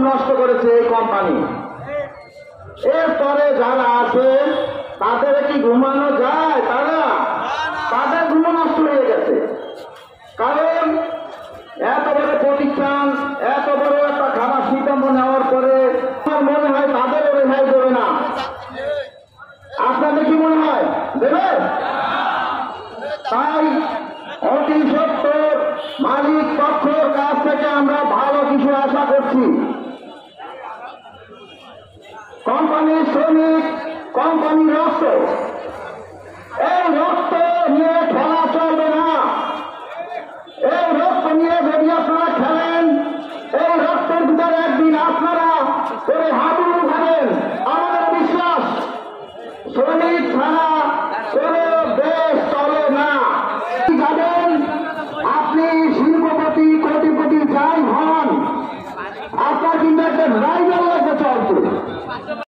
নষ্ট করেছে এই কোম্পানি। এরপরে যারা আছে তাদের কি ঘুমানো যায়? তাদের ঘুম নষ্ট হয়ে গেছে। কারণ এত বড় প্রতিষ্ঠান, এত বড় একটা খারাপ সিদ্ধান্ত নেওয়ার পরে আমার মনে হয় তাদেরও রেহাই দেবে না। আপনাদের কি মনে হয় দেবে? তাই অতি সত্ত্বর মালিক পক্ষের কাছ থেকে আমরা ভালো কিছু আশা করছি। কোম্পানির শ্রমিক, কোম্পানির রক্ত, এই রক্ত নিয়ে খেলা চলবে না। এই রক্ত নিয়ে যদি আপনারা খেলেন, এই রক্তের ভিতরে একদিন আপনারা করে হাবু খাবেন। আমাদের বিশ্বাস শ্রমিক ছাড়া কোন দেশ চলে না। যাবেন আপনি শিল্পপতি, কোটিপতি যাই হন, আপনার কিন্তু একটা